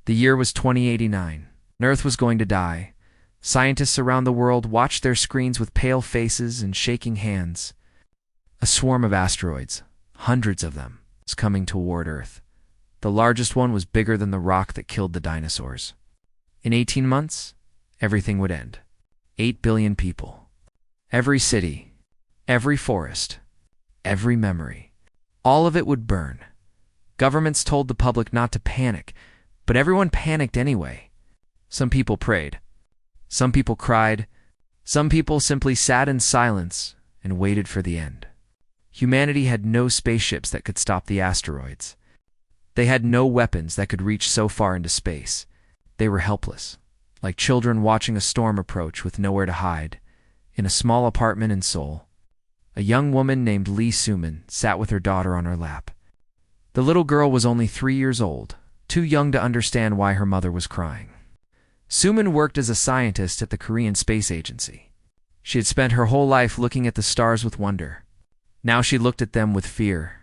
The year was 2089. Earth was going to die. Scientists around the world watched their screens with pale faces and shaking hands. A swarm of asteroids, hundreds of them, was coming toward Earth. The largest one was bigger than the rock that killed the dinosaurs. In 18 months, everything would end. 8 billion people. Every city, every forest, every memory. All of it would burn. Governments told the public not to panic, but everyone panicked anyway. Some people prayed. Some people cried. Some people simply sat in silence and waited for the end. Humanity had no spaceships that could stop the asteroids. They had no weapons that could reach so far into space. They were helpless, like children watching a storm approach with nowhere to hide. In a small apartment in Seoul, a young woman named Lee Suman sat with her daughter on her lap. The little girl was only 3 years old, too young to understand why her mother was crying. Suman worked as a scientist at the Korean Space Agency. She had spent her whole life looking at the stars with wonder. Now she looked at them with fear.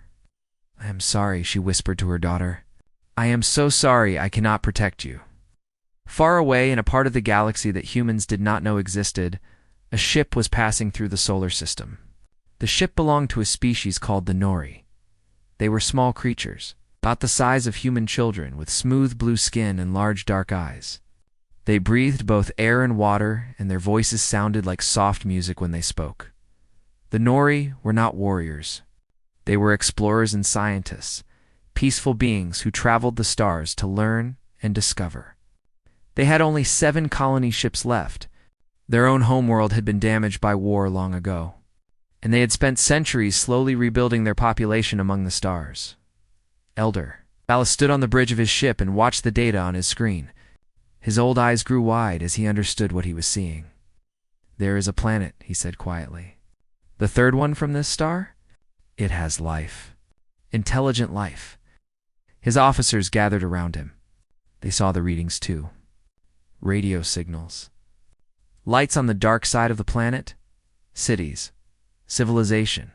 "I am sorry," she whispered to her daughter. "I am so sorry I cannot protect you." Far away in a part of the galaxy that humans did not know existed, a ship was passing through the solar system. The ship belonged to a species called the Nori. They were small creatures, about the size of human children, with smooth blue skin and large dark eyes. They breathed both air and water, and their voices sounded like soft music when they spoke. The Nori were not warriors. They were explorers and scientists, peaceful beings who traveled the stars to learn and discover. They had only 7 colony ships left. Their own homeworld had been damaged by war long ago, and they had spent centuries slowly rebuilding their population among the stars. Elder Alice stood on the bridge of his ship and watched the data on his screen. His old eyes grew wide as he understood what he was seeing. "There is a planet," he said quietly. "The third one from this star? It has life. Intelligent life." His officers gathered around him. They saw the readings too. Radio signals. Lights on the dark side of the planet. Cities. Civilization.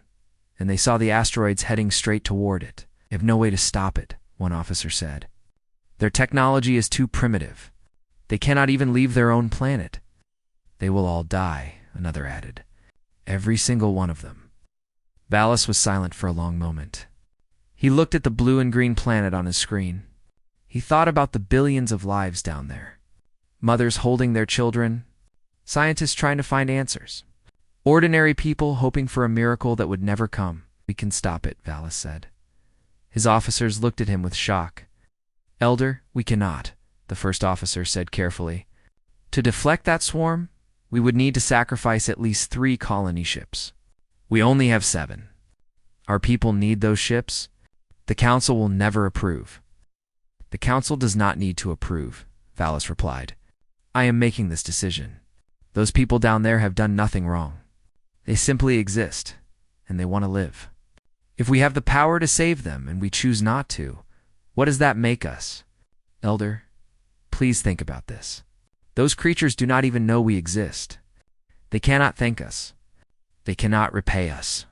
And they saw the asteroids heading straight toward it. "They have no way to stop it," one officer said. "Their technology is too primitive. They cannot even leave their own planet." "They will all die," another added. "Every single one of them." Valis was silent for a long moment. He looked at the blue and green planet on his screen. He thought about the billions of lives down there. Mothers holding their children. Scientists trying to find answers. Ordinary people hoping for a miracle that would never come. "We can stop it," Valis said. His officers looked at him with shock. "Elder, we cannot," the first officer said carefully. "To deflect that swarm, we would need to sacrifice at least 3 colony ships. We only have 7. Our people need those ships. The Council will never approve." "The Council does not need to approve," Valis replied. "I am making this decision. Those people down there have done nothing wrong. They simply exist, and they want to live. If we have the power to save them and we choose not to, what does that make us? Elder, please think about this. Those creatures do not even know we exist. They cannot thank us. They cannot repay us.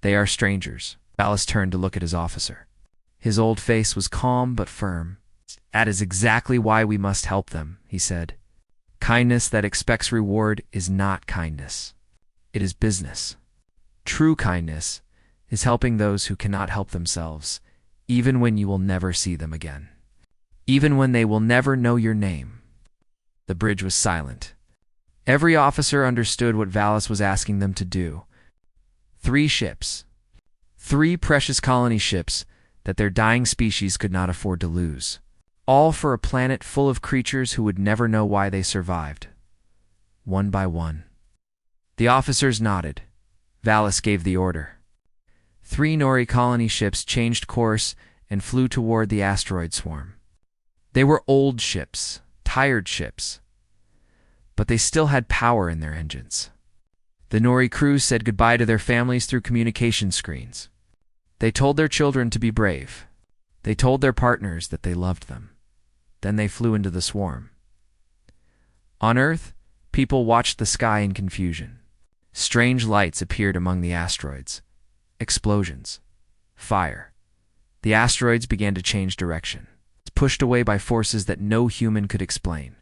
They are strangers." Valis turned to look at his officer. His old face was calm but firm. "That is exactly why we must help them," he said. "Kindness that expects reward is not kindness. It is business. True kindness is helping those who cannot help themselves, even when you will never see them again. Even when they will never know your name." The bridge was silent. Every officer understood what Valis was asking them to do. 3 ships. 3 precious colony ships that their dying species could not afford to lose. All for a planet full of creatures who would never know why they survived. One by one. The officers nodded. Valis gave the order. 3 Nori colony ships changed course and flew toward the asteroid swarm. They were old ships, tired ships, but they still had power in their engines. The Nori crews said goodbye to their families through communication screens. They told their children to be brave. They told their partners that they loved them. Then they flew into the swarm. On Earth, people watched the sky in confusion. Strange lights appeared among the asteroids. Explosions. Fire. The asteroids began to change direction. pushed away by forces that no human could explain.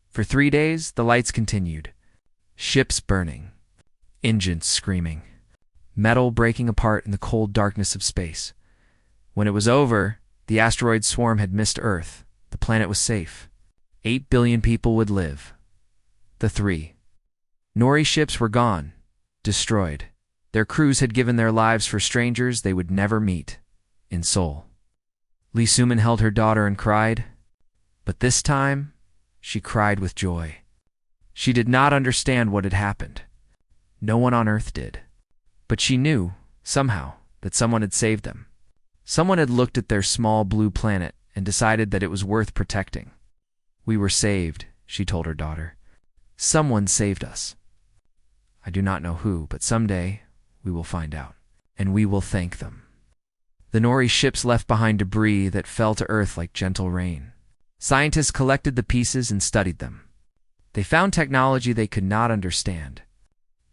For 3 days, the lights continued. Ships burning, engines screaming, metal breaking apart in the cold darkness of space. When it was over, the asteroid swarm had missed Earth. The planet was safe. 8 billion people would live. The 3 Nori ships were gone, destroyed. Their crews had given their lives for strangers they would never meet, in Seoul. Lee Suman held her daughter and cried, but this time she cried with joy. She did not understand what had happened. No one on Earth did. But she knew, somehow, that someone had saved them. Someone had looked at their small blue planet and decided that it was worth protecting. We were saved, she told her daughter. Someone saved us. I do not know who, but someday we will find out, and we will thank them. The Nori ships left behind debris that fell to Earth like gentle rain. Scientists collected the pieces and studied them. They found technology they could not understand,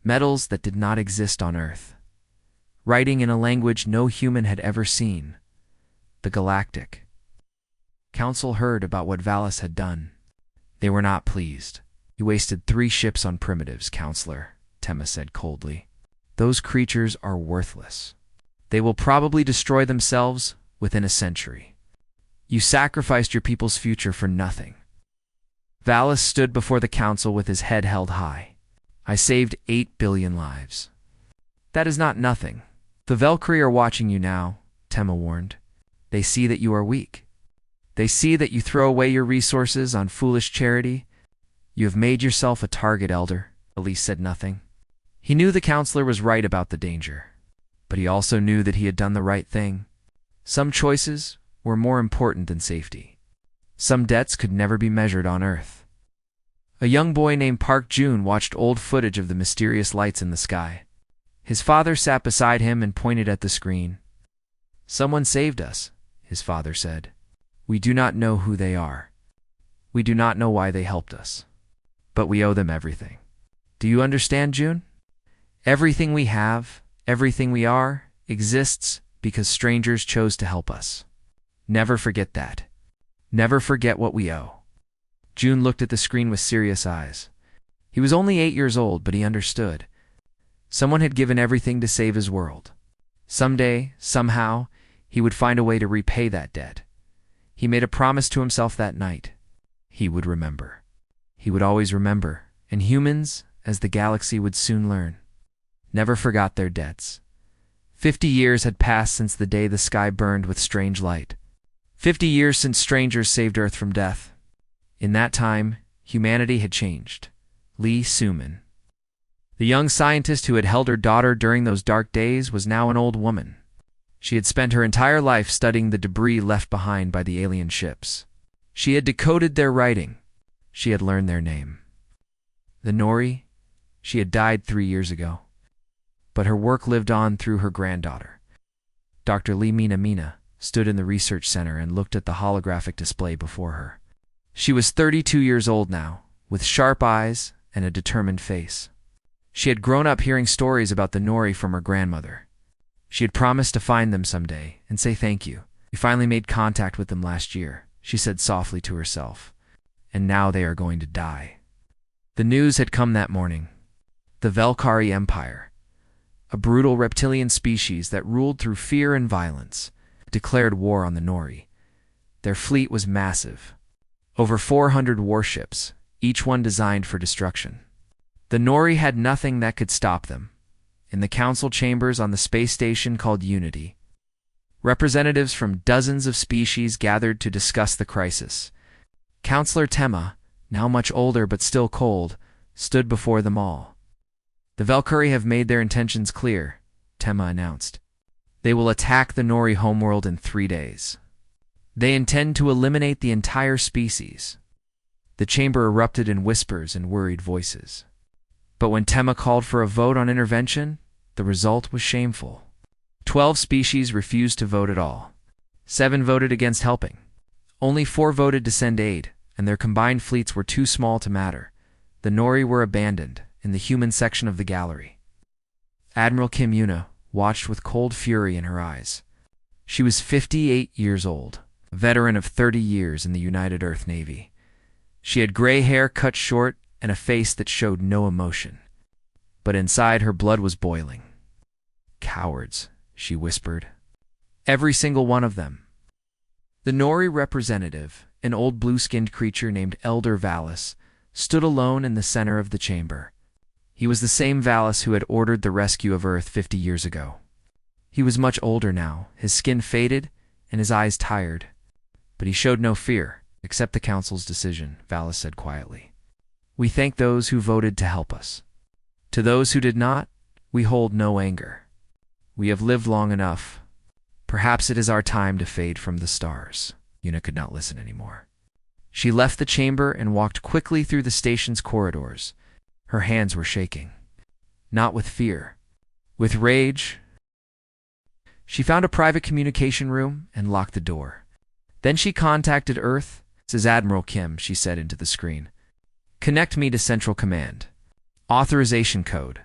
metals that did not exist on Earth, writing in a language no human had ever seen, the Galactic. Council heard about what Valis had done. They were not pleased. You wasted 3 ships on primitives, Counselor, Tema said coldly. Those creatures are worthless. They will probably destroy themselves within a century. You sacrificed your people's future for nothing. Valis stood before the council with his head held high. I saved 8 billion lives. That is not nothing. The Valkyrie are watching you now, Tema warned. They see that you are weak. They see that you throw away your resources on foolish charity. You have made yourself a target, Elder. Elise said nothing. He knew the counselor was right about the danger, but he also knew that he had done the right thing. Some choices were more important than safety. Some debts could never be measured on Earth. A young boy named Park Jun watched old footage of the mysterious lights in the sky. His father sat beside him and pointed at the screen. Someone saved us, his father said. We do not know who they are. We do not know why they helped us. But we owe them everything. Do you understand, Jun? Everything we have, everything we are, exists because strangers chose to help us. Never forget that. Never forget what we owe. Jun looked at the screen with serious eyes. He was only 8 years old, but he understood. Someone had given everything to save his world. Someday, somehow, he would find a way to repay that debt. He made a promise to himself that night. He would remember. He would always remember, and humans, as the galaxy would soon learn, never forgot their debts. 50 years had passed since the day the sky burned with strange light. 50 years since strangers saved Earth from death. In that time, humanity had changed. Lee Suman, the young scientist who had held her daughter during those dark days, was now an old woman. She had spent her entire life studying the debris left behind by the alien ships. She had decoded their writing. She had learned their name. The Nori, she had died 3 years ago. But her work lived on through her granddaughter. Dr. Lee Mina stood in the research center and looked at the holographic display before her. She was 32 years old now, with sharp eyes and a determined face. She had grown up hearing stories about the Nori from her grandmother. She had promised to find them someday and say thank you. We finally made contact with them last year, she said softly to herself. And now they are going to die. The news had come that morning. The Valkyrie Empire, a brutal reptilian species that ruled through fear and violence, declared war on the Nori. Their fleet was massive. Over 400 warships, each one designed for destruction. The Nori had nothing that could stop them. In the council chambers on the space station called Unity, representatives from dozens of species gathered to discuss the crisis. Counselor Tema, now much older but still cold, stood before them all. The Valkyrie have made their intentions clear, Tema announced. They will attack the Nori homeworld in 3 days. They intend to eliminate the entire species. The chamber erupted in whispers and worried voices. But when Tema called for a vote on intervention, the result was shameful. 12 species refused to vote at all. 7 voted against helping. Only 4 voted to send aid, and their combined fleets were too small to matter. The Nori were abandoned in the human section of the gallery. Admiral Kim Yuna watched with cold fury in her eyes. She was 58 years old. a veteran of 30 years in the United Earth Navy. She had gray hair cut short and a face that showed no emotion. But inside her blood was boiling. "Cowards," she whispered. "Every single one of them." The Nori representative, an old blue-skinned creature named Elder Valis, stood alone in the center of the chamber. He was the same Valis who had ordered the rescue of Earth 50 years ago. He was much older now, his skin faded and his eyes tired. But he showed no fear. "Accept the Council's decision," Valis said quietly. "We thank those who voted to help us. To those who did not, we hold no anger. We have lived long enough. Perhaps it is our time to fade from the stars." Yuna could not listen anymore. She left the chamber and walked quickly through the station's corridors. Her hands were shaking. Not with fear, with rage. She found a private communication room and locked the door. Then she contacted Earth. "This is Admiral Kim," she said into the screen. "Connect me to Central Command. Authorization code.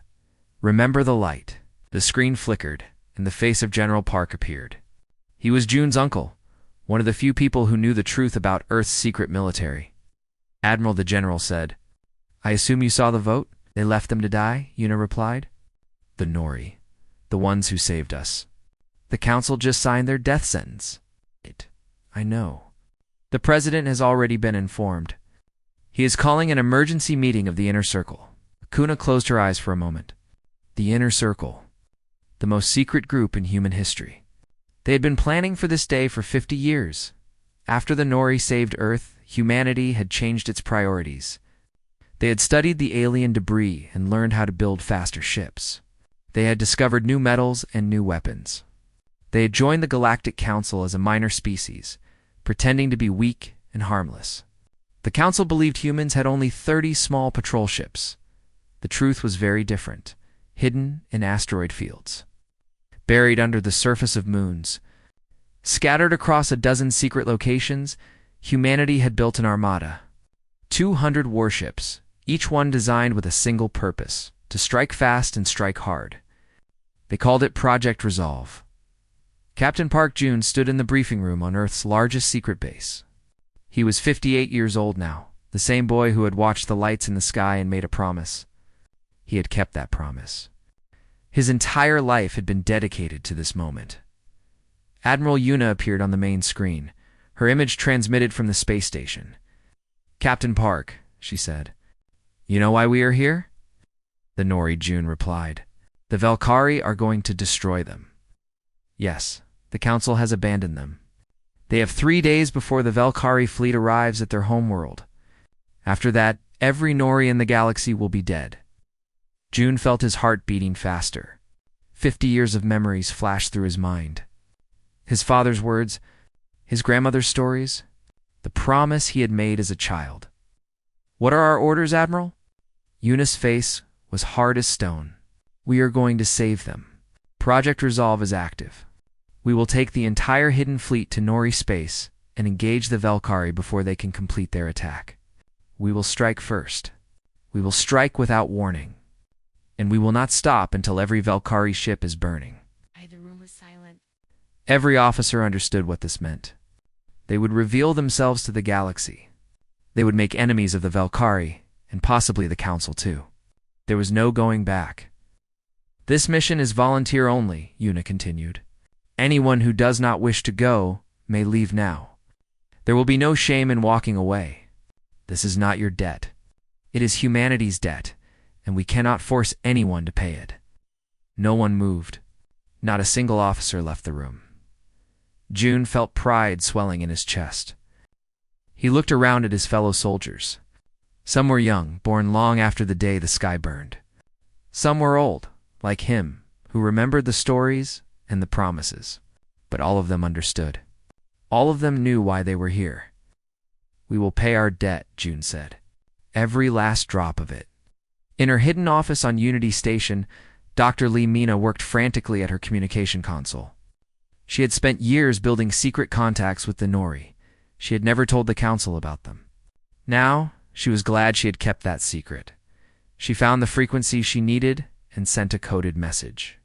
Remember the light." The screen flickered, and the face of General Park appeared. He was June's uncle, one of the few people who knew the truth about Earth's secret military. "Admiral," the general said. "I assume you saw the vote? They left them to die," Yuna replied. "The Nori. The ones who saved us. The Council just signed their death sentence." "I know. The President has already been informed. He is calling an emergency meeting of the Inner Circle." Akuna closed her eyes for a moment. The Inner Circle. The most secret group in human history. They had been planning for this day for 50 years. After the Nori saved Earth, humanity had changed its priorities. They had studied the alien debris and learned how to build faster ships. They had discovered new metals and new weapons. They had joined the Galactic Council as a minor species, pretending to be weak and harmless. The Council believed humans had only 30 small patrol ships. The truth was very different, hidden in asteroid fields. Buried under the surface of moons, scattered across a dozen secret locations, humanity had built an armada. 200 warships, each one designed with a single purpose: to strike fast and strike hard. They called it Project Resolve. Captain Park Jun stood in the briefing room on Earth's largest secret base. He was 58 years old now, the same boy who had watched the lights in the sky and made a promise. He had kept that promise. His entire life had been dedicated to this moment. Admiral Yuna appeared on the main screen, her image transmitted from the space station. "Captain Park," she said, "you know why we are here?" The Nori Jun replied. "The Valkyrie are going to destroy them." "Yes, the Council has abandoned them. They have 3 days before the Valkyrie fleet arrives at their homeworld. After that, every Nori in the galaxy will be dead." Jun felt his heart beating faster. 50 years of memories flashed through his mind. His father's words, his grandmother's stories, the promise he had made as a child. "What are our orders, Admiral?" Yuna's face was hard as stone. "We are going to save them. Project Resolve is active. We will take the entire hidden fleet to Nori space and engage the Valkyrie before they can complete their attack. We will strike first. We will strike without warning. And we will not stop until every Valkyrie ship is burning." The room was silent. Every officer understood what this meant. They would reveal themselves to the galaxy. They would make enemies of the Valkyrie, and possibly the Council too. There was no going back. "This mission is volunteer only," Yuna continued. "Anyone who does not wish to go may leave now. There will be no shame in walking away. This is not your debt. It is humanity's debt, and we cannot force anyone to pay it." No one moved. Not a single officer left the room. Jun felt pride swelling in his chest. He looked around at his fellow soldiers. Some were young, born long after the day the sky burned. Some were old, like him, who remembered the stories and the promises. But all of them understood. All of them knew why they were here. "We will pay our debt," Jun said. "Every last drop of it." In her hidden office on Unity Station, Dr. Lee Mina worked frantically at her communication console. She had spent years building secret contacts with the Nori. She had never told the Council about them. Now, she was glad she had kept that secret. She found the frequency she needed and sent a coded message.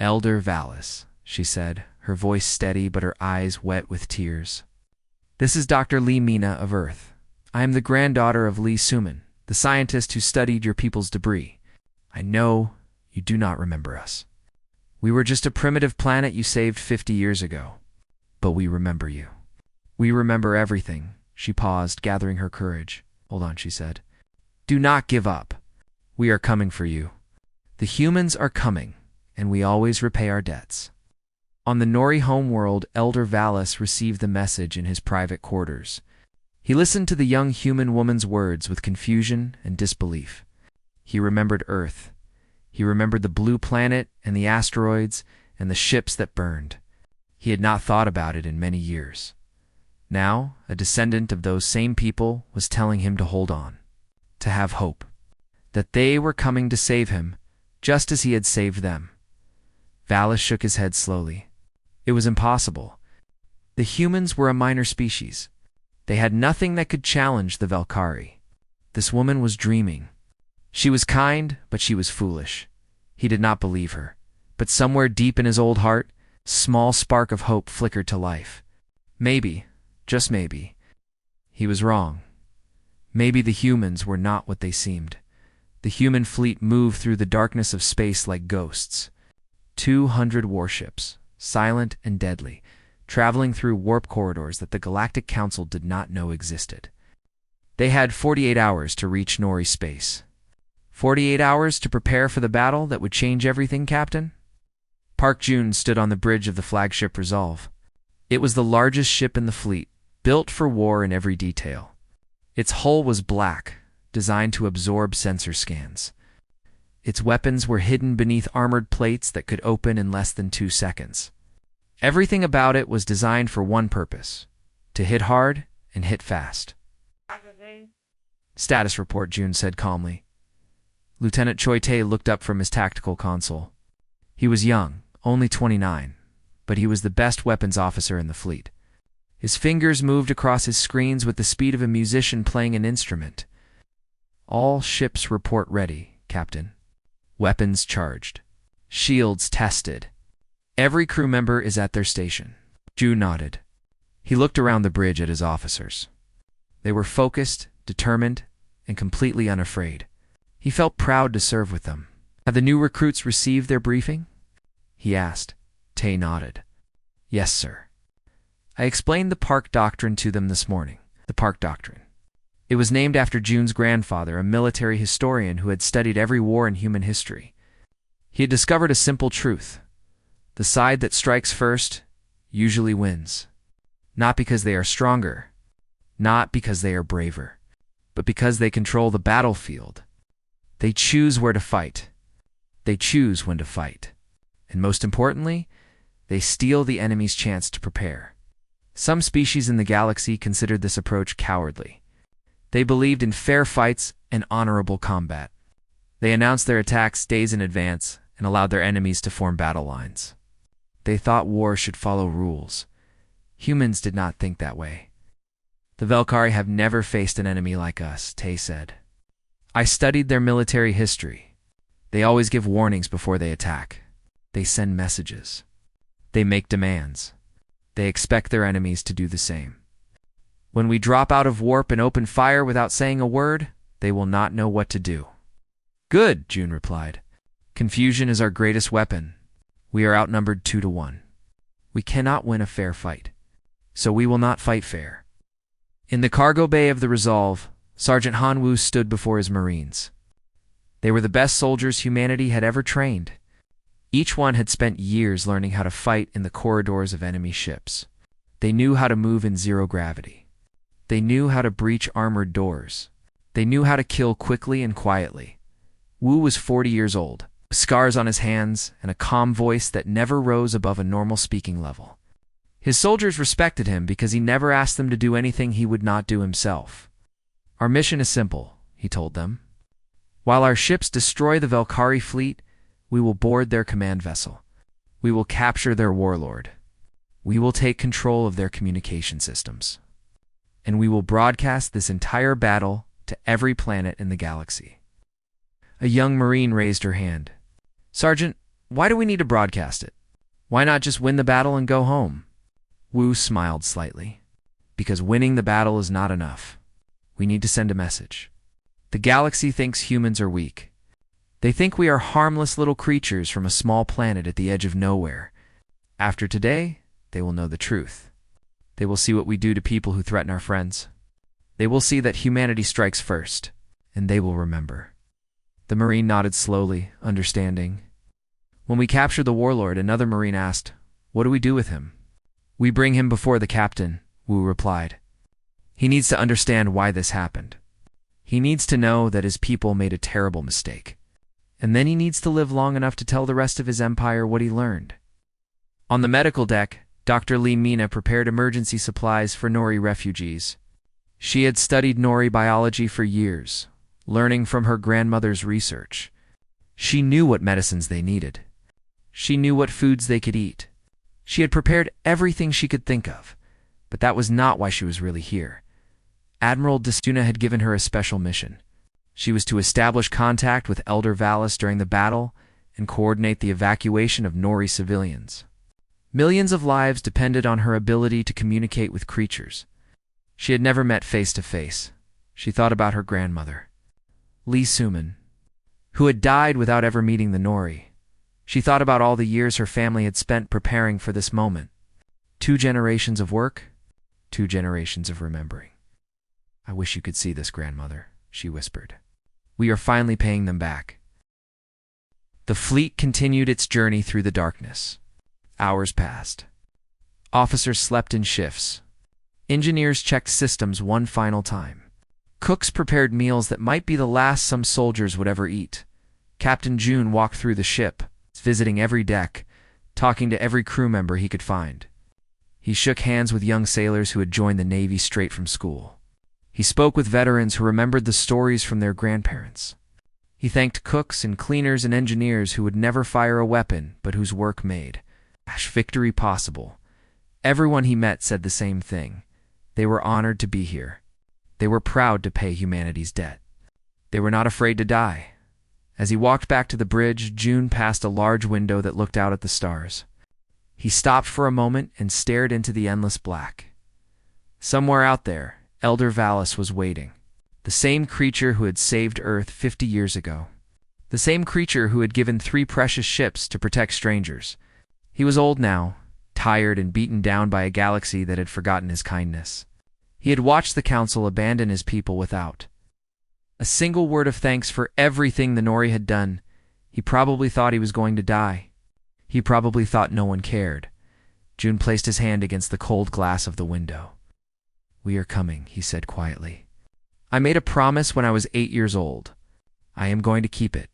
"Elder Valis," she said, her voice steady but her eyes wet with tears. This is Dr. Lee Mina of Earth. I am the granddaughter of Lee Suman, the scientist who studied your people's debris. I know you do not remember us. We were just a primitive planet you saved 50 years ago. But we remember you. We remember everything." She paused, gathering her courage. "Hold on," she said. "Do not give up. We are coming for you. The humans are coming, and we always repay our debts." On the Nori homeworld, Elder Valis received the message in his private quarters. He listened to the young human woman's words with confusion and disbelief. He remembered Earth. He remembered the blue planet and the asteroids and the ships that burned. He had not thought about it in many years. Now, a descendant of those same people was telling him to hold on, to have hope, that they were coming to save him, just as he had saved them. Valis shook his head slowly. It was impossible. The humans were a minor species. They had nothing that could challenge the Valkyrie. This woman was dreaming. She was kind, but she was foolish. He did not believe her. But somewhere deep in his old heart, a small spark of hope flickered to life. Maybe, just maybe, he was wrong. Maybe the humans were not what they seemed. The human fleet moved through the darkness of space like ghosts. 200 warships, silent and deadly, traveling through warp corridors that the Galactic Council did not know existed. They had 48 hours to reach Nori space. 48 hours to prepare for the battle that would change everything, Captain? Park Jun stood on the bridge of the flagship Resolve. It was the largest ship in the fleet, built for war in every detail. Its hull was black, designed to absorb sensor scans. Its weapons were hidden beneath armored plates that could open in less than 2 seconds. Everything about it was designed for one purpose: to hit hard and hit fast. "Status report," Jun said calmly. Lieutenant Choi Tae looked up from his tactical console. He was young, only 29, but he was the best weapons officer in the fleet. His fingers moved across his screens with the speed of a musician playing an instrument. "All ships report ready, Captain. Weapons charged. Shields tested. Every crew member is at their station." Ju nodded. He looked around the bridge at his officers. They were focused, determined, and completely unafraid. He felt proud to serve with them. "Have the new recruits received their briefing?" he asked. Tae nodded. "Yes, sir. I explained the Park Doctrine to them this morning." The Park Doctrine. It was named after Jun's grandfather, a military historian who had studied every war in human history. He had discovered a simple truth. The side that strikes first usually wins. Not because they are stronger, not because they are braver, but because they control the battlefield. They choose where to fight. They choose when to fight. And most importantly, they steal the enemy's chance to prepare. Some species in the galaxy considered this approach cowardly. They believed in fair fights and honorable combat. They announced their attacks days in advance and allowed their enemies to form battle lines. They thought war should follow rules. Humans did not think that way. "The Valkyrie have never faced an enemy like us," Tae said. "I studied their military history. They always give warnings before they attack. They send messages. They make demands. They expect their enemies to do the same. When we drop out of warp and open fire without saying a word, they will not know what to do." "Good," Jun replied. "Confusion is our greatest weapon. We are outnumbered 2-1. We cannot win a fair fight, so we will not fight fair." In the cargo bay of the Resolve, Sergeant Han Wu stood before his Marines. They were the best soldiers humanity had ever trained. Each one had spent years learning how to fight in the corridors of enemy ships. They knew how to move in zero gravity. They knew how to breach armored doors. They knew how to kill quickly and quietly. Wu was 40 years old, scars on his hands, and a calm voice that never rose above a normal speaking level. His soldiers respected him because he never asked them to do anything he would not do himself. "Our mission is simple," he told them. "While our ships destroy the Valkyrie fleet, we will board their command vessel. We will capture their warlord. We will take control of their communication systems. And we will broadcast this entire battle to every planet in the galaxy." A young Marine raised her hand. "Sergeant, why do we need to broadcast it? Why not just win the battle and go home?" Wu smiled slightly. because winning the battle is not enough. We need to send a message. The galaxy thinks humans are weak. They think we are harmless little creatures from a small planet at the edge of nowhere. After today, they will know the truth. They will see what we do to people who threaten our friends. They will see that humanity strikes first, and they will remember. The Marine nodded slowly, understanding. When we captured the warlord, another Marine asked, "What do we do with him?" "We bring him before the captain," Wu replied. "He needs to understand why this happened. He needs to know that his people made a terrible mistake. And then he needs to live long enough to tell the rest of his empire what he learned." On the medical deck, Dr. Lee Mina prepared emergency supplies for Nori refugees. She had studied Nori biology for years, learning from her grandmother's research. She knew what medicines they needed. She knew what foods they could eat. She had prepared everything she could think of, but that was not why she was really here. Admiral Destuna had given her a special mission. She was to establish contact with Elder Valis during the battle and coordinate the evacuation of Nori civilians. Millions of lives depended on her ability to communicate with creatures. She had never met face to face. She thought about her grandmother, Lee Suman, who had died without ever meeting the Nori. She thought about all the years her family had spent preparing for this moment. 2 generations of work, 2 generations of remembering. "I wish you could see this, grandmother," she whispered. "We are finally paying them back." The fleet continued its journey through the darkness. Hours passed. Officers slept in shifts. Engineers checked systems one final time. Cooks prepared meals that might be the last some soldiers would ever eat. Captain June walked through the ship, visiting every deck, talking to every crew member he could find. He shook hands with young sailors who had joined the Navy straight from school. He spoke with veterans who remembered the stories from their grandparents. He thanked cooks and cleaners and engineers who would never fire a weapon but whose work made victory possible. Everyone he met said the same thing. They were honored to be here. They were proud to pay humanity's debt. They were not afraid to die. As he walked back to the bridge, June passed a large window that looked out at the stars. He stopped for a moment and stared into the endless black. Somewhere out there, Elder Valis was waiting. The same creature who had saved Earth 50 years ago. The same creature who had given 3 precious ships to protect strangers. He was old now, tired and beaten down by a galaxy that had forgotten his kindness. He had watched the Council abandon his people without a single word of thanks for everything the Nori had done. He probably thought he was going to die. He probably thought no one cared. June placed his hand against the cold glass of the window. "We are coming," he said quietly. "I made a promise when I was 8 years old. I am going to keep it.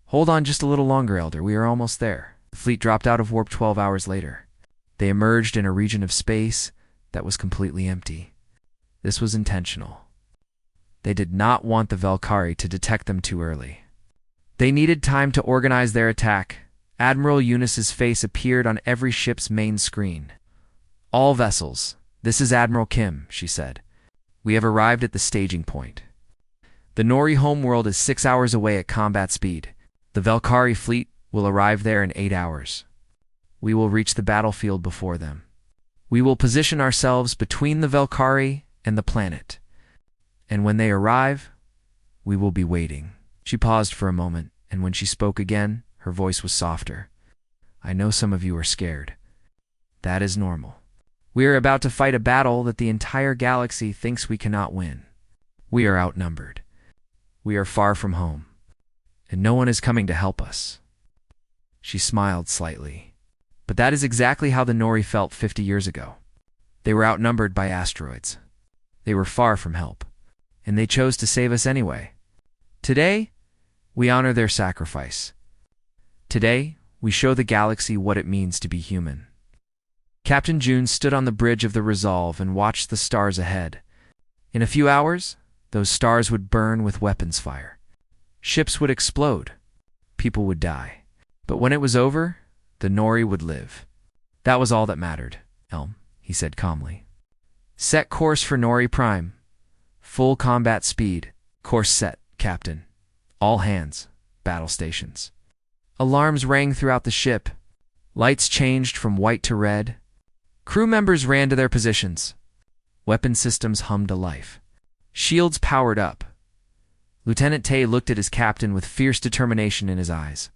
Hold on just a little longer, Elder. We are almost there." The fleet dropped out of warp 12 hours later. They emerged in a region of space that was completely empty. This was intentional. They did not want the Valkyrie to detect them too early. They needed time to organize their attack. Admiral Eunice's face appeared on every ship's main screen. "All vessels, this is Admiral Kim," she said. "We have arrived at the staging point. The Nori homeworld is 6 hours away at combat speed. The Valkyrie fleet will arrive there in 8 hours. We will reach the battlefield before them. We will position ourselves between the Valkyrie and the planet. And when they arrive, we will be waiting." She paused for a moment, and when she spoke again, her voice was softer. "I know some of you are scared. That is normal. We are about to fight a battle that the entire galaxy thinks we cannot win. We are outnumbered. We are far from home. And no one is coming to help us." She smiled slightly. But that is exactly how the Nori felt 50 years ago. They were outnumbered by asteroids. They were far from help. And they chose to save us anyway. Today, we honor their sacrifice. Today, we show the galaxy what it means to be human. Captain June stood on the bridge of the Resolve and watched the stars ahead. In a few hours, those stars would burn with weapons fire. Ships would explode. People would die. But when it was over, the Nori would live. That was all that mattered, Elm, he said calmly. "Set course for Nori Prime. Full combat speed. Course set, Captain. All hands. Battle stations." Alarms rang throughout the ship. Lights changed from white to red. Crew members ran to their positions. Weapon systems hummed to life. Shields powered up. Lieutenant Tay looked at his captain with fierce determination in his eyes.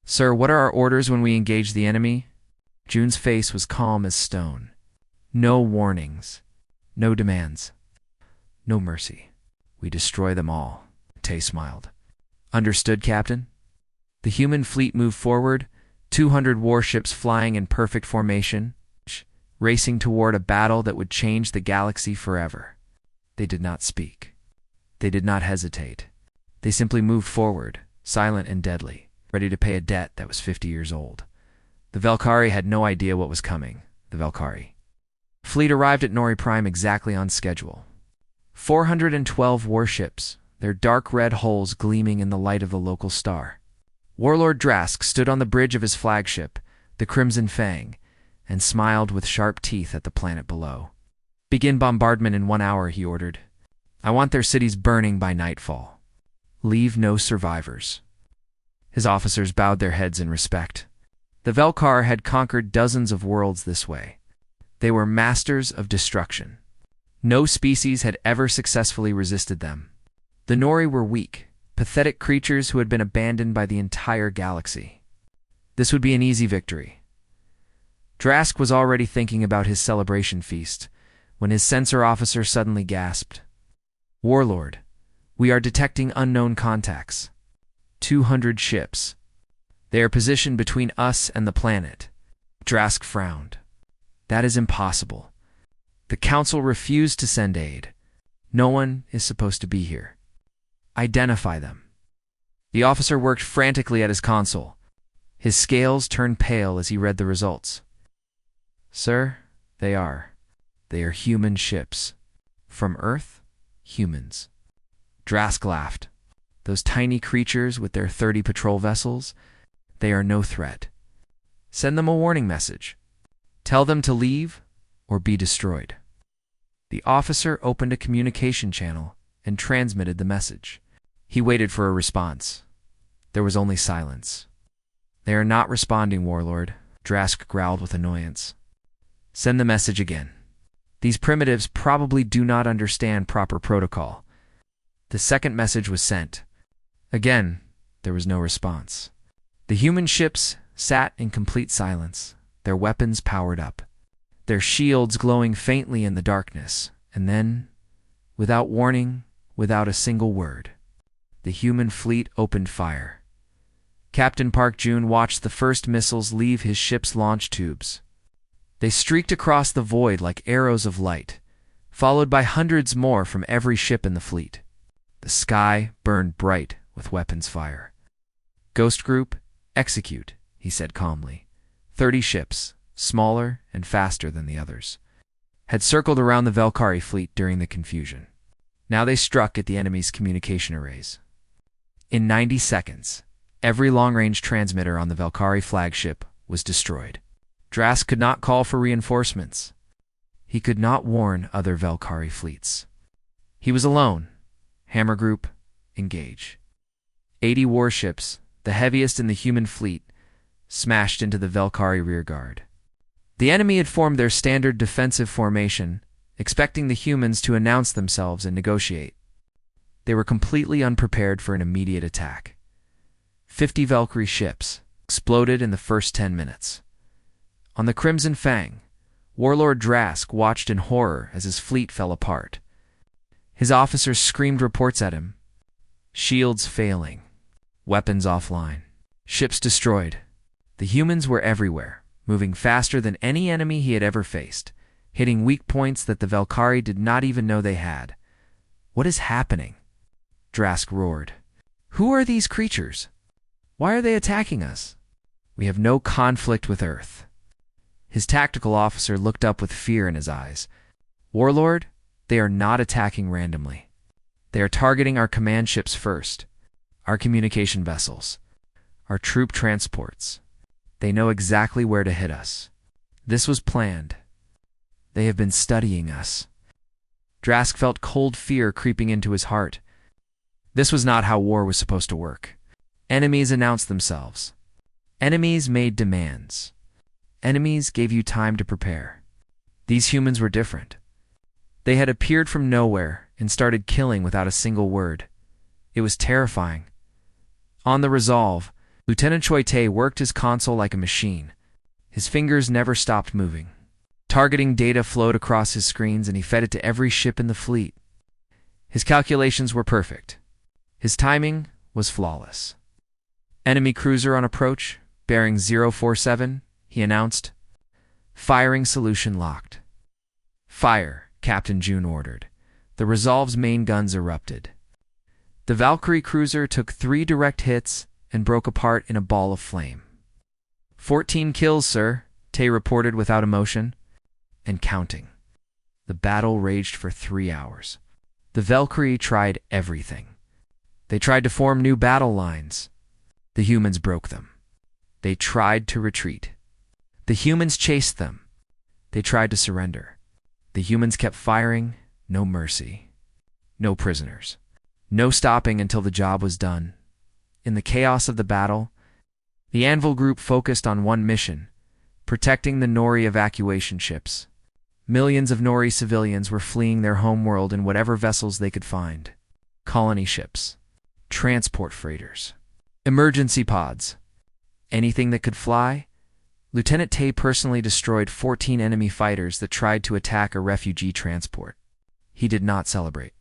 "Sir, what are our orders when we engage the enemy?" June's face was calm as stone. "No warnings. No demands. No mercy. We destroy them all." Tay smiled. "Understood, Captain." The human fleet moved forward, 200 warships flying in perfect formation, racing toward a battle that would change the galaxy forever. They did not speak. They did not hesitate. They simply moved forward, silent and deadly, ready to pay a debt that was 50 years old. The Valkyrie had no idea what was coming. The Valkyrie fleet arrived at Nori Prime exactly on schedule. 412 warships, their dark red hulls gleaming in the light of the local star. Warlord Drask stood on the bridge of his flagship, the Crimson Fang, and smiled with sharp teeth at the planet below. "Begin bombardment in 1 hour," he ordered. "I want their cities burning by nightfall. Leave no survivors." His officers bowed their heads in respect. The Velkar had conquered dozens of worlds this way. They were masters of destruction. No species had ever successfully resisted them. The Nori were weak, pathetic creatures who had been abandoned by the entire galaxy. This would be an easy victory. Drask was already thinking about his celebration feast when his sensor officer suddenly gasped. "Warlord, we are detecting unknown contacts. 200 ships. They are positioned between us and the planet." Drask frowned. "That is impossible. The Council refused to send aid. No one is supposed to be here. Identify them." The officer worked frantically at his console. His scales turned pale as he read the results. "Sir, they are human ships. From Earth, humans." Drask laughed. "Those tiny creatures with their 30 patrol vessels, they are no threat. Send them a warning message. Tell them to leave or be destroyed." The officer opened a communication channel and transmitted the message. He waited for a response. There was only silence. "They are not responding, Warlord," Drask growled with annoyance. "Send the message again. These primitives probably do not understand proper protocol." The second message was sent. Again, there was no response. The human ships sat in complete silence, their weapons powered up, their shields glowing faintly in the darkness, and then, without warning, without a single word, the human fleet opened fire. Captain Park Jun watched the first missiles leave his ship's launch tubes. They streaked across the void like arrows of light, followed by hundreds more from every ship in the fleet. The sky burned bright with weapons fire. "Ghost Group, execute," he said calmly. 30 ships, smaller and faster than the others, had circled around the Valkyrie fleet during the confusion. Now they struck at the enemy's communication arrays. In 90 seconds, every long-range transmitter on the Valkyrie flagship was destroyed. Drask could not call for reinforcements. He could not warn other Valkyrie fleets. He was alone. Hammer Group, engage. 80 warships, the heaviest in the human fleet, smashed into the Valkyrie rearguard. The enemy had formed their standard defensive formation, expecting the humans to announce themselves and negotiate. They were completely unprepared for an immediate attack. 50 Valkyrie ships exploded in the first 10 minutes. On the Crimson Fang, Warlord Drask watched in horror as his fleet fell apart. His officers screamed reports at him. Shields failing. Weapons offline. Ships destroyed. The humans were everywhere, moving faster than any enemy he had ever faced, hitting weak points that the Valkyrie did not even know they had. "What is happening?" Drask roared. "Who are these creatures? Why are they attacking us? We have no conflict with Earth." His tactical officer looked up with fear in his eyes. "Warlord, they are not attacking randomly. They are targeting our command ships first, our communication vessels, our troop transports. They know exactly where to hit us. This was planned. They have been studying us." Drask felt cold fear creeping into his heart. This was not how war was supposed to work. Enemies announced themselves. Enemies made demands. Enemies gave you time to prepare. These humans were different. They had appeared from nowhere and started killing without a single word. It was terrifying. On the resolve, Lieutenant Choi Tae worked his console like a machine. His fingers never stopped moving. Targeting data flowed across his screens and he fed it to every ship in the fleet. His calculations were perfect. His timing was flawless. Enemy cruiser on approach, bearing 047, he announced. Firing solution locked. Fire, Captain June ordered. The Resolve's main guns erupted. The Valkyrie cruiser took 3 direct hits and broke apart in a ball of flame. 14 kills, sir, Tae reported without emotion. And counting. The battle raged for 3 hours. The Valkyrie tried everything. They tried to form new battle lines. The humans broke them. They tried to retreat. The humans chased them. They tried to surrender. The humans kept firing, no mercy. No prisoners. No stopping until the job was done. In the chaos of the battle, the Anvil group focused on one mission, protecting the Nori evacuation ships. Millions of Nori civilians were fleeing their homeworld in whatever vessels they could find. Colony ships, transport freighters, emergency pods, anything that could fly. Lieutenant Tae personally destroyed 14 enemy fighters that tried to attack a refugee transport. He did not celebrate.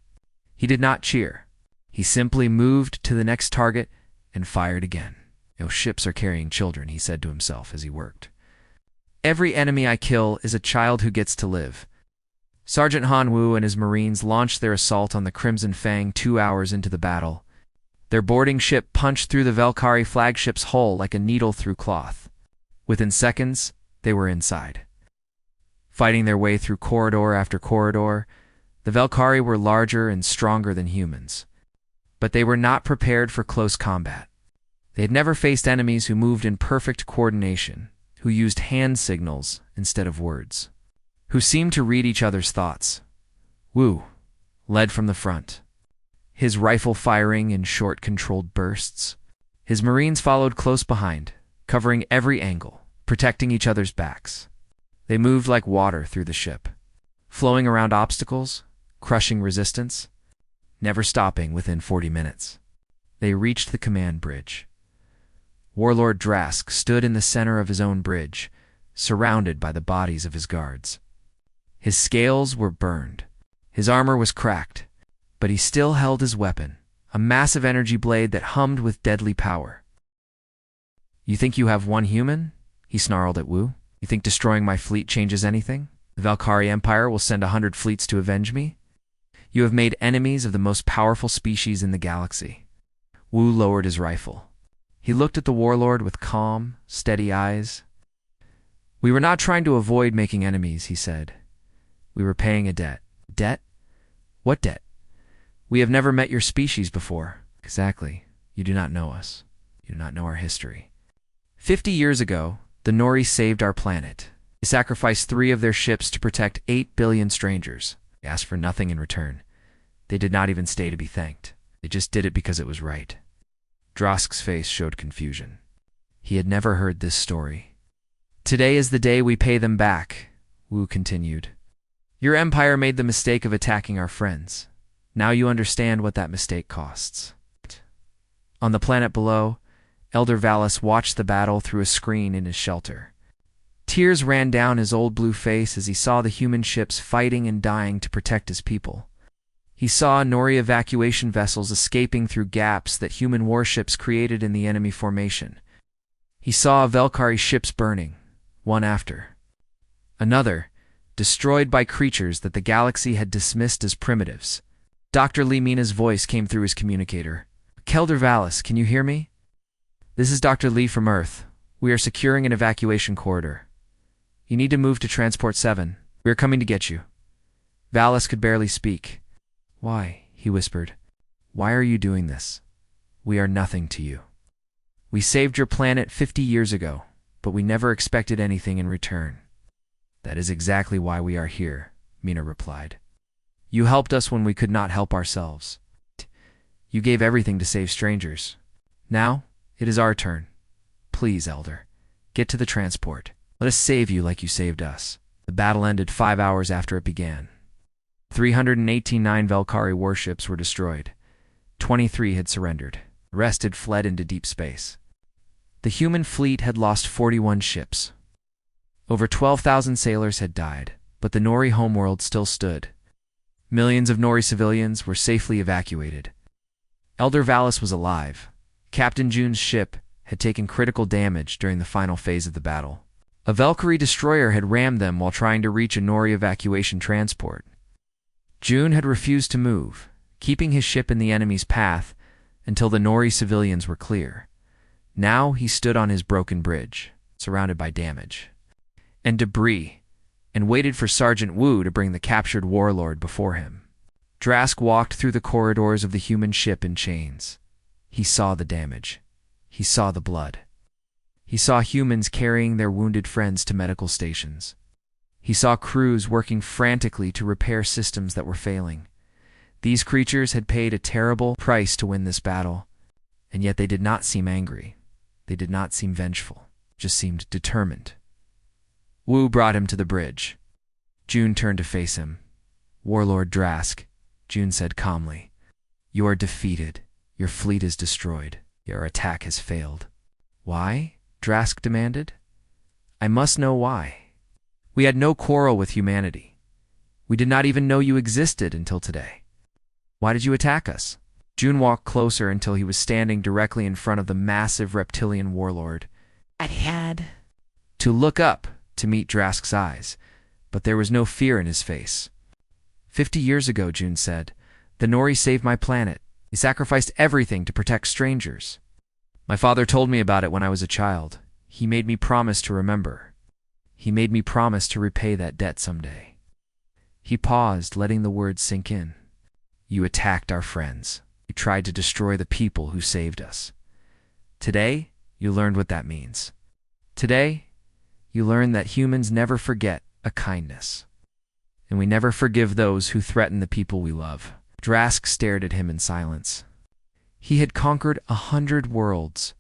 He did not cheer. He simply moved to the next target and fired again. "Those ships are carrying children," he said to himself as he worked. "Every enemy I kill is a child who gets to live." Sergeant Han Woo and his Marines launched their assault on the Crimson Fang 2 hours into the battle. Their boarding ship punched through the Valkyrie flagship's hull like a needle through cloth. Within seconds, they were inside. Fighting their way through corridor after corridor, the Valkyrie were larger and stronger than humans. But they were not prepared for close combat. They had never faced enemies who moved in perfect coordination, who used hand signals instead of words, who seemed to read each other's thoughts. Woo led from the front, his rifle firing in short, controlled bursts. His Marines followed close behind, covering every angle, protecting each other's backs. They moved like water through the ship, flowing around obstacles, crushing resistance, never stopping within 40 minutes. They reached the command bridge. Warlord Drask stood in the center of his own bridge, surrounded by the bodies of his guards. His scales were burned. His armor was cracked, but he still held his weapon, a massive energy blade that hummed with deadly power. "You think you have one human?" he snarled at Wu. "You think destroying my fleet changes anything? The Valkyrie Empire will send 100 fleets to avenge me? You have made enemies of the most powerful species in the galaxy." Wu lowered his rifle. He looked at the warlord with calm, steady eyes. "We were not trying to avoid making enemies," he said. "We were paying a debt." "Debt? What debt?" "We have never met your species before." "Exactly. You do not know us. You do not know our history. 50 years ago, the Nori saved our planet. They sacrificed 3 of their ships to protect 8 billion strangers. They asked for nothing in return. They did not even stay to be thanked. They just did it because it was right." Drosk's face showed confusion. He had never heard this story. "Today is the day we pay them back," Wu continued. "Your empire made the mistake of attacking our friends. Now you understand what that mistake costs." On the planet below, Elder Valis watched the battle through a screen in his shelter. Tears ran down his old blue face as he saw the human ships fighting and dying to protect his people. He saw Nori evacuation vessels escaping through gaps that human warships created in the enemy formation. He saw Valkyrie ships burning, one after another, destroyed by creatures that the galaxy had dismissed as primitives. Dr. Lee Mina's voice came through his communicator. "Kelder Valis, can you hear me? This is Dr. Lee from Earth. We are securing an evacuation corridor. You need to move to Transport 7. We are coming to get you." Valis could barely speak. "Why?" he whispered. "Why are you doing this? We are nothing to you. We saved your planet 50 years ago, but we never expected anything in return." "That is exactly why we are here," Mina replied. "You helped us when we could not help ourselves. You gave everything to save strangers. Now, it is our turn. Please, Elder, get to the transport. Let us save you like you saved us." The battle ended 5 hours after it began. 389 Valkyrie warships were destroyed. 23 had surrendered. The rest had fled into deep space. The human fleet had lost 41 ships. Over 12,000 sailors had died, but the Nori homeworld still stood. Millions of Nori civilians were safely evacuated. Elder Valis was alive. Captain June's ship had taken critical damage during the final phase of the battle. A Valkyrie destroyer had rammed them while trying to reach a Nori evacuation transport. June had refused to move, keeping his ship in the enemy's path until the Nori civilians were clear. Now he stood on his broken bridge, surrounded by damage and debris, and waited for Sergeant Wu to bring the captured warlord before him. Drask walked through the corridors of the human ship in chains. He saw the damage. He saw the blood. He saw humans carrying their wounded friends to medical stations. He saw crews working frantically to repair systems that were failing. These creatures had paid a terrible price to win this battle, and yet they did not seem angry. They did not seem vengeful, just seemed determined. Wu brought him to the bridge. June turned to face him. "Warlord Drask," June said calmly, "you are defeated. Your fleet is destroyed. Your attack has failed." "Why?" Drask demanded. "I must know why. We had no quarrel with humanity. We did not even know you existed until today. Why did you attack us?" June walked closer until he was standing directly in front of the massive reptilian warlord. "I had to look up to meet Drask's eyes, but there was no fear in his face. 50 years ago," June said, "the Nori saved my planet. He sacrificed everything to protect strangers. My father told me about it when I was a child. He made me promise to remember. He made me promise to repay that debt someday." He paused, letting the words sink in. "You attacked our friends. You tried to destroy the people who saved us. Today, you learned what that means. Today, you learned that humans never forget a kindness. And we never forgive those who threaten the people we love." Drask stared at him in silence. He had conquered 100 worlds.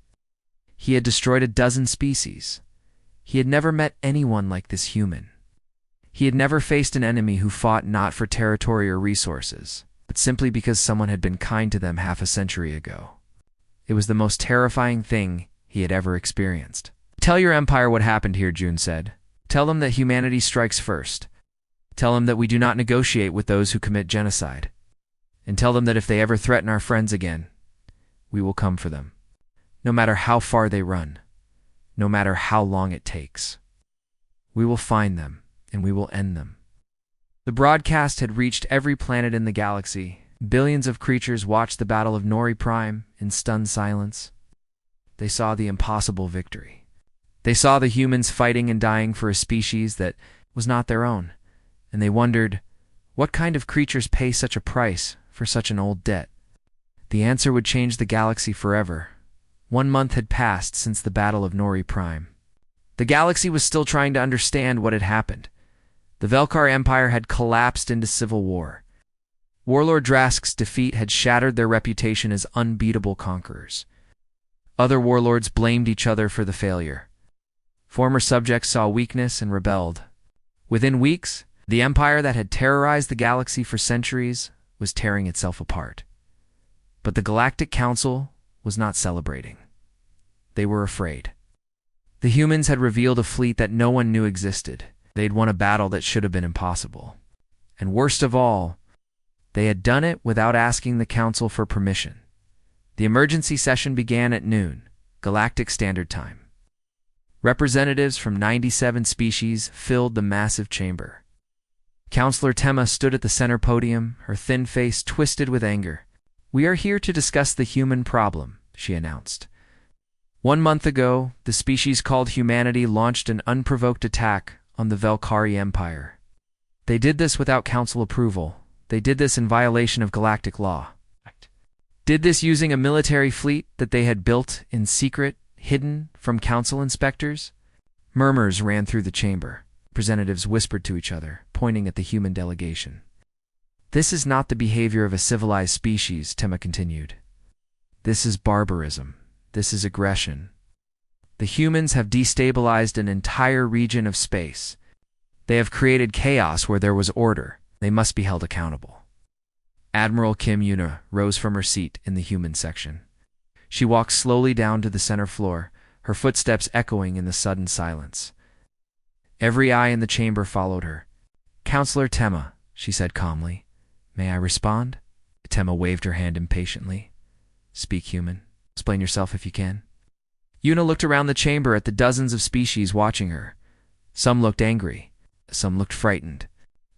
He had destroyed a dozen species. He had never met anyone like this human. He had never faced an enemy who fought not for territory or resources, but simply because someone had been kind to them half a century ago. It was the most terrifying thing he had ever experienced. "Tell your empire what happened here," June said. "Tell them that humanity strikes first. Tell them that we do not negotiate with those who commit genocide. And tell them that if they ever threaten our friends again, we will come for them. No matter how far they run, no matter how long it takes. We will find them, and we will end them." The broadcast had reached every planet in the galaxy. Billions of creatures watched the Battle of Nori Prime in stunned silence. They saw the impossible victory. They saw the humans fighting and dying for a species that was not their own, and they wondered, what kind of creatures pay such a price for such an old debt? The answer would change the galaxy forever. 1 month had passed since the Battle of Nori Prime. The galaxy was still trying to understand what had happened. The Velkar Empire had collapsed into civil war. Warlord Drask's defeat had shattered their reputation as unbeatable conquerors. Other warlords blamed each other for the failure. Former subjects saw weakness and rebelled. Within weeks, the empire that had terrorized the galaxy for centuries was tearing itself apart. But the Galactic Council was not celebrating. They were afraid. The humans had revealed a fleet that no one knew existed. They'd won a battle that should have been impossible. And worst of all, they had done it without asking the Council for permission. The emergency session began at noon, Galactic Standard Time. Representatives from 97 species filled the massive chamber. Counselor Tema stood at the center podium, her thin face twisted with anger. "We are here to discuss the human problem," she announced. 1 month ago, the species called humanity launched an unprovoked attack on the Velkari Empire. They did this without council approval. They did this in violation of galactic law. Did this using a military fleet that they had built in secret, hidden from council inspectors? Murmurs ran through the chamber. Representatives whispered to each other, pointing at the human delegation. "This is not the behavior of a civilized species," Tema continued. "This is barbarism. This is aggression. The humans have destabilized an entire region of space. They have created chaos where there was order. They must be held accountable. Admiral Kim Yuna rose from her seat in the human section. She walked slowly down to the center floor, her footsteps echoing in the sudden silence. Every eye in the chamber followed her. "Counselor Tema," she said calmly. "May I respond?" Tema waved her hand impatiently. "Speak, human. Explain yourself if you can." Yuna looked around the chamber at the dozens of species watching her. Some looked angry, some looked frightened.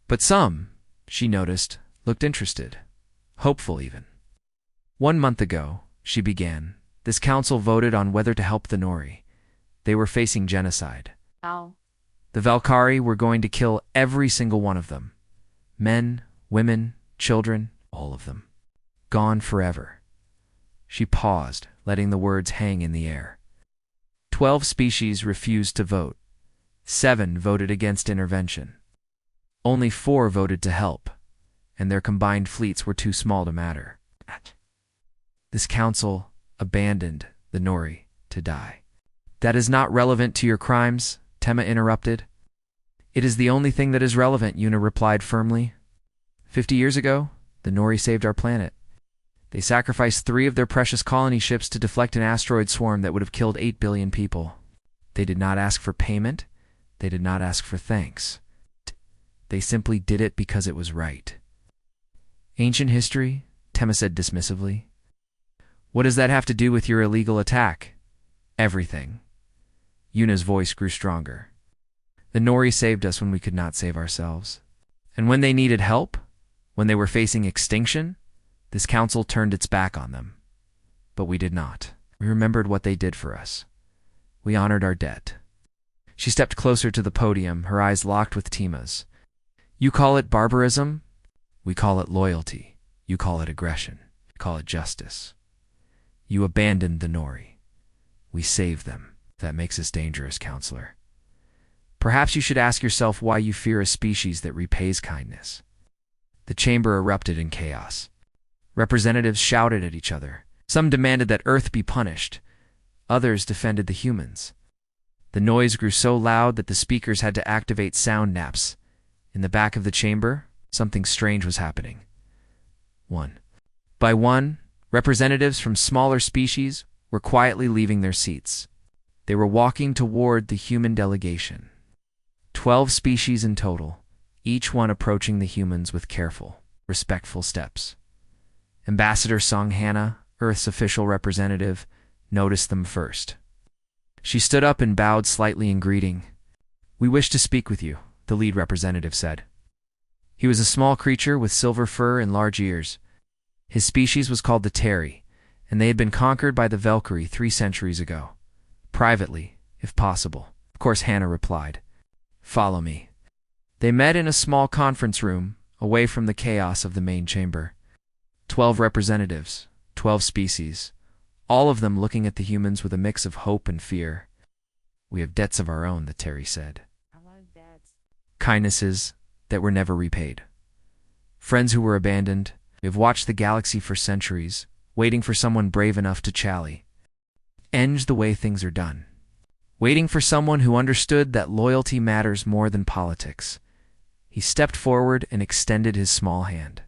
But some, she noticed, looked interested, hopeful even. 1 month ago, she began, this council voted on whether to help the Nori. They were facing genocide. Ow. The Valkyrie were going to kill every single one of them. Men, women, children, all of them. Gone forever. She paused, letting the words hang in the air. 12 species refused to vote. 7 voted against intervention. Only 4 voted to help, and their combined fleets were too small to matter. This council abandoned the Nori to die. "That is not relevant to your crimes," Tema interrupted. "It is the only thing that is relevant," Yuna replied firmly. 50 years ago, the Nori saved our planet. They sacrificed 3 of their precious colony ships to deflect an asteroid swarm that would have killed 8 billion people. They did not ask for payment. They did not ask for thanks. They simply did it because it was right. "Ancient history," Tema said dismissively. "What does that have to do with your illegal attack?" "Everything." Yuna's voice grew stronger. "The Nori saved us when we could not save ourselves. And when they needed help, when they were facing extinction, this council turned its back on them. But we did not. We remembered what they did for us. We honored our debt." She stepped closer to the podium, her eyes locked with Tema's. "You call it barbarism? We call it loyalty. You call it aggression. We call it justice. You abandoned the Nori. We saved them. That makes us dangerous, counselor. Perhaps you should ask yourself why you fear a species that repays kindness." The chamber erupted in chaos. Representatives shouted at each other. Some demanded that Earth be punished. Others defended the humans. The noise grew so loud that the speakers had to activate sound naps. In the back of the chamber, something strange was happening. One by one, representatives from smaller species were quietly leaving their seats. They were walking toward the human delegation. 12 species in total, each one approaching the humans with careful, respectful steps. Ambassador Song Hannah, Earth's official representative, noticed them first. She stood up and bowed slightly in greeting. "We wish to speak with you," the lead representative said. He was a small creature with silver fur and large ears. His species was called the Terry, and they had been conquered by the Valkyrie 3 centuries ago. "Privately, if possible," of course Hannah replied. "Follow me." They met in a small conference room, away from the chaos of the main chamber. 12 representatives, 12 species, all of them looking at the humans with a mix of hope and fear. "We have debts of our own," the Terry said. "Kindnesses that were never repaid. Friends who were abandoned. We have watched the galaxy for centuries, waiting for someone brave enough to challenge the way things are done. Waiting for someone who understood that loyalty matters more than politics." He stepped forward and extended his small hand.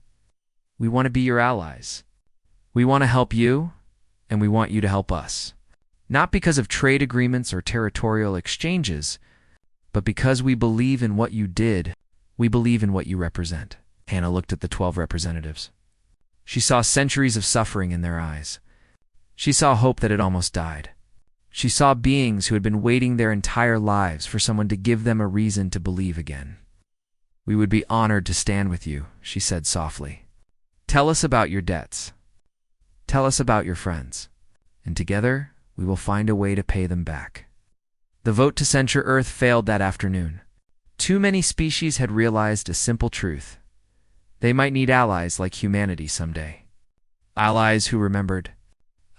"We want to be your allies. We want to help you, and we want you to help us. Not because of trade agreements or territorial exchanges, but because we believe in what you did. We believe in what you represent." Hannah looked at the 12 representatives. She saw centuries of suffering in their eyes. She saw hope that had almost died. She saw beings who had been waiting their entire lives for someone to give them a reason to believe again. "We would be honored to stand with you," she said softly. "Tell us about your debts. Tell us about your friends, and together we will find a way to pay them back." The vote to censure Earth failed that afternoon. Too many species had realized a simple truth. They might need allies like humanity someday. Allies who remembered.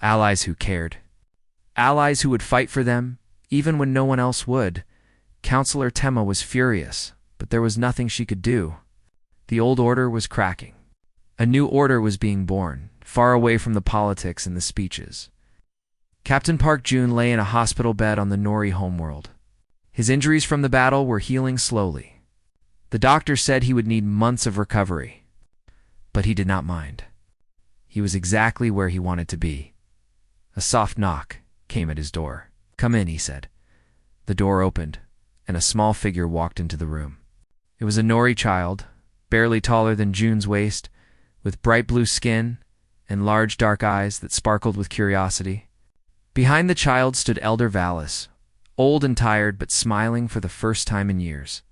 Allies who cared. Allies who would fight for them, even when no one else would. Counselor Tema was furious, but there was nothing she could do. The old order was cracking. A new order was being born, far away from the politics and the speeches. Captain Park Jun lay in a hospital bed on the Nori homeworld. His injuries from the battle were healing slowly. The doctor said he would need months of recovery, but he did not mind. He was exactly where he wanted to be. A soft knock came at his door. "Come in," he said. The door opened, and a small figure walked into the room. It was a Nori child, barely taller than June's waist, with bright blue skin and large dark eyes that sparkled with curiosity. Behind the child stood Elder Valis, old and tired but smiling for the first time in years.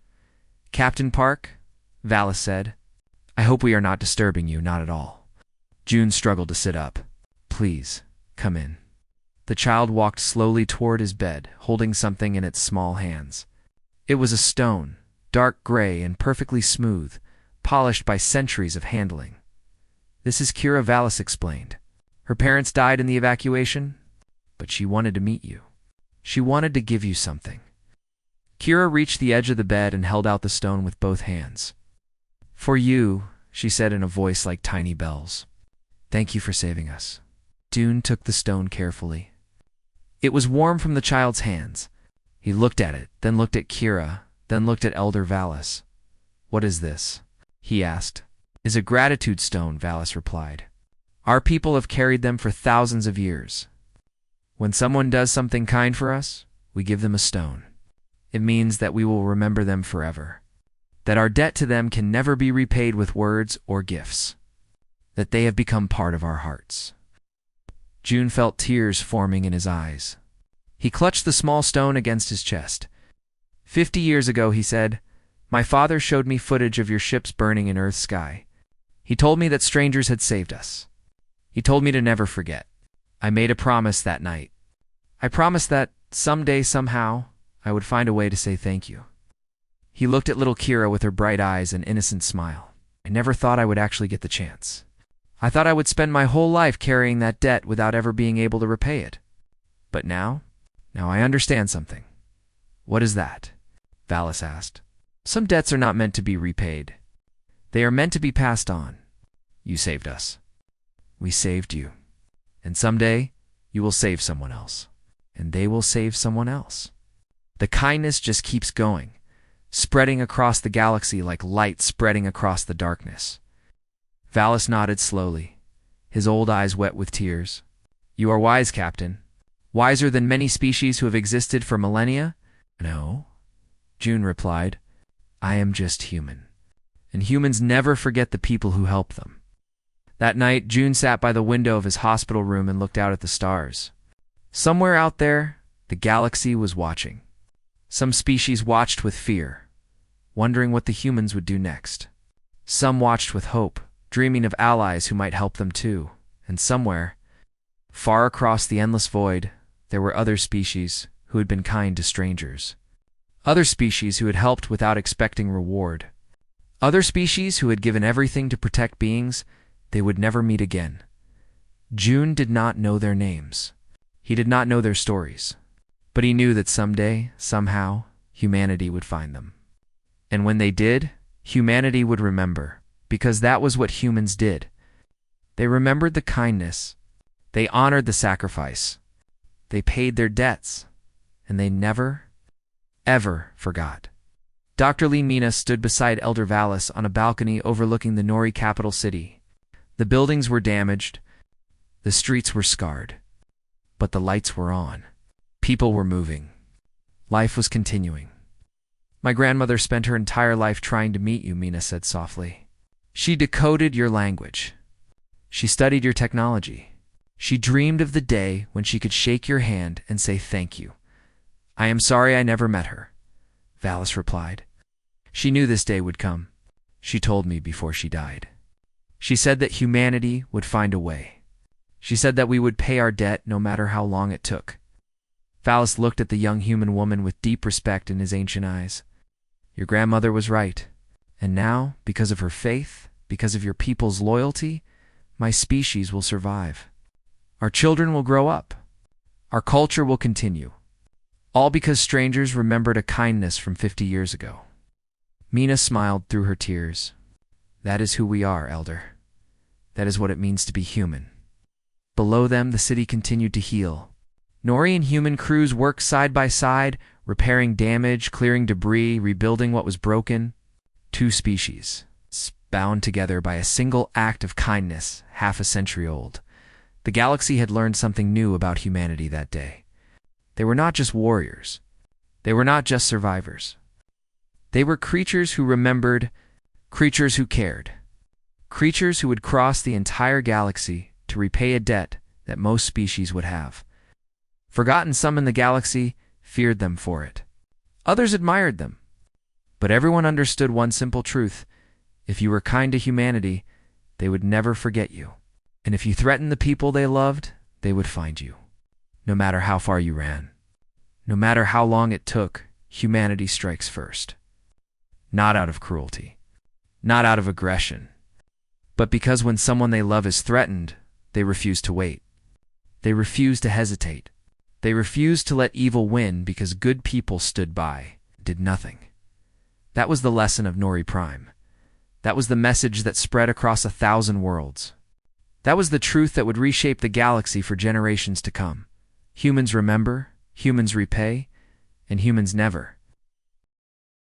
"Captain Park," Valis said, "I hope we are not disturbing you, not at all." June struggled to sit up. "Please, come in." The child walked slowly toward his bed, holding something in its small hands. It was a stone, dark gray and perfectly smooth, polished by centuries of handling. "This is Kira," Valis explained. "Her parents died in the evacuation, but she wanted to meet you. She wanted to give you something." Kira reached the edge of the bed and held out the stone with both hands. "For you," she said in a voice like tiny bells. "Thank you for saving us." June took the stone carefully. It was warm from the child's hands. He looked at it, then looked at Kira, then looked at Elder Valis. "What is this?" he asked. "Is a gratitude stone," Valis replied. "Our people have carried them for thousands of years. When someone does something kind for us, we give them a stone. It means that we will remember them forever, that our debt to them can never be repaid with words or gifts, that they have become part of our hearts." June felt tears forming in his eyes. He clutched the small stone against his chest. 50 years ago," he said, "my father showed me footage of your ships burning in Earth's sky. He told me that strangers had saved us. He told me to never forget. I made a promise that night. I promised that someday, somehow, I would find a way to say thank you." He looked at little Kira with her bright eyes and innocent smile. "I never thought I would actually get the chance. I thought I would spend my whole life carrying that debt without ever being able to repay it. But now I understand something." "What is that?" Valis asked. "Some debts are not meant to be repaid. They are meant to be passed on. You saved us. We saved you. And someday, you will save someone else. And they will save someone else. The kindness just keeps going, spreading across the galaxy like light spreading across the darkness." Valis nodded slowly, his old eyes wet with tears. "You are wise, Captain. Wiser than many species who have existed for millennia?" "No," June replied. "I am just human. And humans never forget the people who help them." That night, June sat by the window of his hospital room and looked out at the stars. Somewhere out there, the galaxy was watching. Some species watched with fear, wondering what the humans would do next. Some watched with hope, dreaming of allies who might help them too. And somewhere, far across the endless void, there were other species who had been kind to strangers. Other species who had helped without expecting reward. Other species who had given everything to protect beings they would never meet again. June did not know their names. He did not know their stories. But he knew that someday, somehow, humanity would find them. And when they did, humanity would remember, because that was what humans did. They remembered the kindness. They honored the sacrifice. They paid their debts. And they never, ever forgot. Dr. Lee Mina stood beside Elder Valis on a balcony overlooking the Nori capital city. The buildings were damaged. The streets were scarred. But the lights were on. People were moving. Life was continuing. "My grandmother spent her entire life trying to meet you," Mina said softly. "She decoded your language. She studied your technology. She dreamed of the day when she could shake your hand and say thank you." "I am sorry I never met her," Valis replied. "She knew this day would come. She told me before she died. She said that humanity would find a way. She said that we would pay our debt no matter how long it took." Valis looked at the young human woman with deep respect in his ancient eyes. "Your grandmother was right. And now, because of her faith, because of your people's loyalty, my species will survive. Our children will grow up. Our culture will continue. All because strangers remembered a kindness from 50 years ago." Mina smiled through her tears. "That is who we are, Elder. That is what it means to be human." Below them, the city continued to heal. Nori and human crews worked side by side, repairing damage, clearing debris, rebuilding what was broken. Two species, bound together by a single act of kindness half a century old. The galaxy had learned something new about humanity that day. They were not just warriors. They were not just survivors. They were creatures who remembered, creatures who cared, creatures who would cross the entire galaxy to repay a debt that most species would have. Forgotten some in the galaxy feared them for it. Others admired them. But everyone understood one simple truth. If you were kind to humanity, they would never forget you. And if you threatened the people they loved, they would find you. No matter how far you ran, no matter how long it took, humanity strikes first. Not out of cruelty, not out of aggression, but because when someone they love is threatened, they refuse to wait. They refuse to hesitate. They refuse to let evil win because good people stood by, did nothing. That was the lesson of Nori Prime. That was the message that spread across 1,000 worlds. That was the truth that would reshape the galaxy for generations to come. Humans remember, humans repay, and humans never.